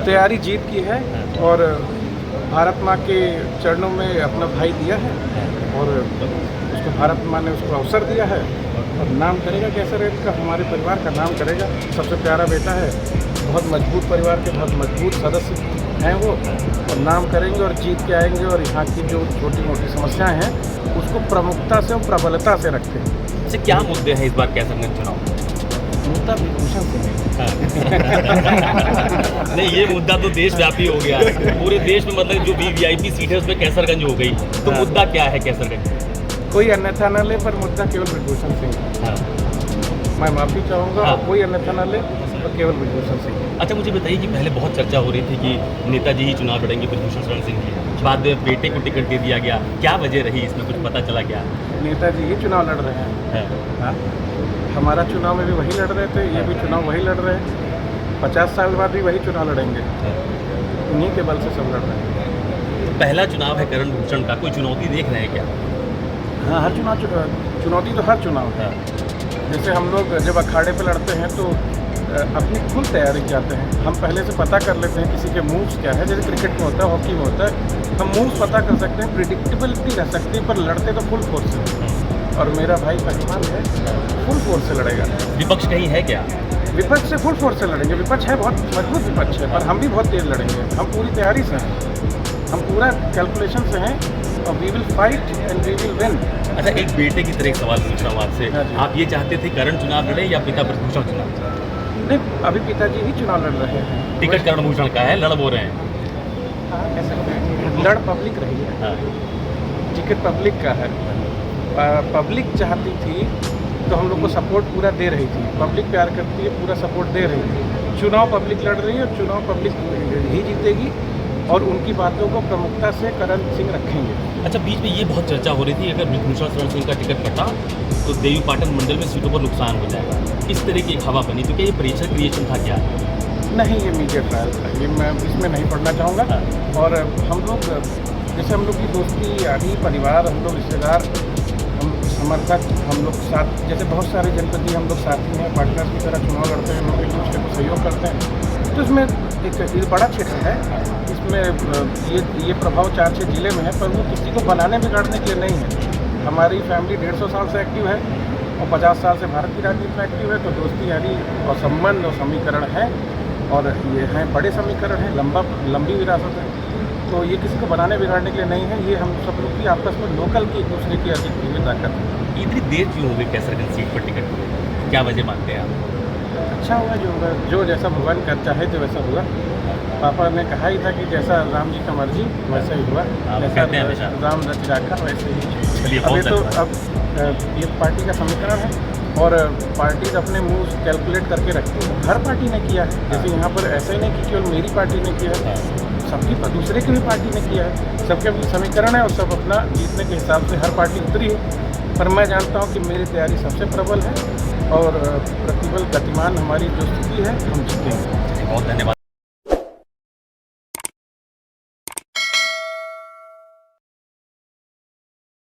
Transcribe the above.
तैयारी जीत की है और भारत माँ के चरणों में अपना भाई दिया है और उसको भारत माँ ने उसको अवसर दिया है और नाम करेगा केसर का, हमारे परिवार का नाम करेगा। सबसे प्यारा बेटा है, बहुत मजबूत परिवार के बहुत मजबूत सदस्य हैं वो, और नाम करेंगे और जीत के आएंगे और यहाँ की जो छोटी मोटी समस्याएं हैं उसको प्रमुखता से और प्रबलता से रखें। अच्छा, क्या मुद्दे हैं इस बार कैसर में चुनाव? मुद्दा विभूषण सिंह नहीं, ये मुद्दा तो देशव्यापी हो गया पूरे देश में, मतलब जो वीवीआईपी सीट है उसमें कैसरगंज हो गई, तो मुद्दा क्या है कैसरगंज? कोई अन्यथा न ले, पर मुद्दा केवल विभूषण सिंह। मैं माफ़ी चाहूँगा, कोई अन्यथा न ले तो केवल विभूषण सिंह। अच्छा, मुझे बताइए कि पहले बहुत चर्चा हो रही थी कि नेताजी ही चुनाव लड़ेंगे विभूषण शरण सिंह की, बाद में बेटे को टिकट दे दिया गया, क्या वजह रही इसमें, कुछ पता चला क्या? नेताजी ही चुनाव लड़ रहे हैं। हाँ, हमारा चुनाव में भी वही लड़ रहे थे, ये भी चुनाव वही लड़ रहे हैं, 50 साल बाद भी वही चुनाव लड़ेंगे, उन्हीं के बल से सब लड़ रहे हैं। पहला चुनाव है करण भूषण का, कोई चुनौती देख रहे हैं क्या? हाँ, हर चुनौती तो हर चुनाव है। जैसे हम लोग जब अखाड़े पे लड़ते हैं तो अपनी फुल तैयारी जाते हैं, हम पहले से पता कर लेते हैं किसी के मूव्स क्या है, जैसे क्रिकेट में होता है, हॉकी में होता है, हम मूव्स पता कर सकते हैं, प्रिडिक्टेबिलिटी रह सकती है, पर लड़ते तो फुल फोर्स से। और मेरा भाई पहलवान है, फुल फोर्स से लड़ेगा। विपक्ष कहीं है क्या? विपक्ष से फुल फोर्स से लड़ेंगे, विपक्ष है, बहुत मजबूत विपक्ष है, पर हम भी बहुत तेज लड़ेंगे। हम पूरी तैयारी से हैं, हम पूरा कैलकुलेशन से हैं और we will fight and we will win. अच्छा, एक बेटे की तरह एक सवाल पूछ रहा हूँ आपसे, आप ये चाहते थे करण चुनाव लड़े या पिता ब्रजभूषण चुनाव? नहीं, अभी पिताजी ही चुनाव लड़ रहे हैं। टिकट करण भूषण का है, लड़ बोल रहे हैं। हाँ, कैसे लड़ पब्लिक रही है, टिकट पब्लिक का है। पब्लिक चाहती थी तो हम लोग को सपोर्ट पूरा दे रही थी, पब्लिक प्यार करती है, पूरा सपोर्ट दे रही थी। चुनाव पब्लिक लड़ रही है और चुनाव पब्लिक ही जीतेगी और उनकी बातों को प्रमुखता से करण सिंह रखेंगे। अच्छा, बीच में ये बहुत चर्चा हो रही थी अगर विभूषण शरण सिंह का टिकट कटा तो देवी पाटन मंडल में सीटों पर नुकसान हो जाएगा, इस तरह की एक हवा बनी, तो क्या ये प्रेशर क्रिएशन था क्या? नहीं, ये मीडिया ट्रायल था, ये मैं इसमें नहीं पढ़ना चाहूँगा। और हम लोग जैसे हम लोग की दोस्ती यारी परिवार, हम लोग रिश्तेदार, हम समर्थक, हम लोग साथ, जैसे बहुत सारे जनपदी हम लोग साथी हैं, पार्टनर्स की तरह चुनाव लड़ते हैं, लोग एक दूसरे को सहयोग करते हैं, तो इसमें एक बड़ा क्षेत्र है, इसमें ये प्रभाव 4-6 जिले में है, पर वो किसी को बनाने बिगाड़ने के लिए नहीं है। हमारी फैमिली 150 साल से एक्टिव है और 50 साल से भारत की राजनीति में एक्टिव है, तो दोस्ती यारी और संबंध और समीकरण है, और ये हैं बड़े समीकरण हैं, लंबी विरासत है, तो ये किसी को बनाने बिगाड़ने के लिए नहीं है, ये हम सब लोग की आपस में लोकल की एक दूसरे की अधिक ताकत है। इतनी देर क्यों हो गई कैसरगंज सीट पर टिकट हुए, क्या वजह मानते हैं आप? अच्छा हुआ जो होगा, जो जैसा भगवान का चाहे तो वैसा हुआ। पापा ने कहा ही था कि जैसा राम जी का मर्जी वैसा ही हुआ, जैसा राम रच राखा वैसे ही। अभी तो अब ये पार्टी का समीकरण है और पार्टीज अपने मूव कैलकुलेट करके रखती है, हर पार्टी ने किया है। जैसे यहाँ पर ऐसा ही नहीं कि केवल मेरी पार्टी ने किया है, सबकी दूसरे की भी पार्टी ने किया है, सबके अपने समीकरण है और सब अपना जीतने के हिसाब से हर पार्टी उतरी है। पर मैं जानता हूँ कि मेरी तैयारी सबसे प्रबल है और प्रतिबल गतिमान हमारी जो स्थिति है, हम जीतेंगे। बहुत धन्यवाद।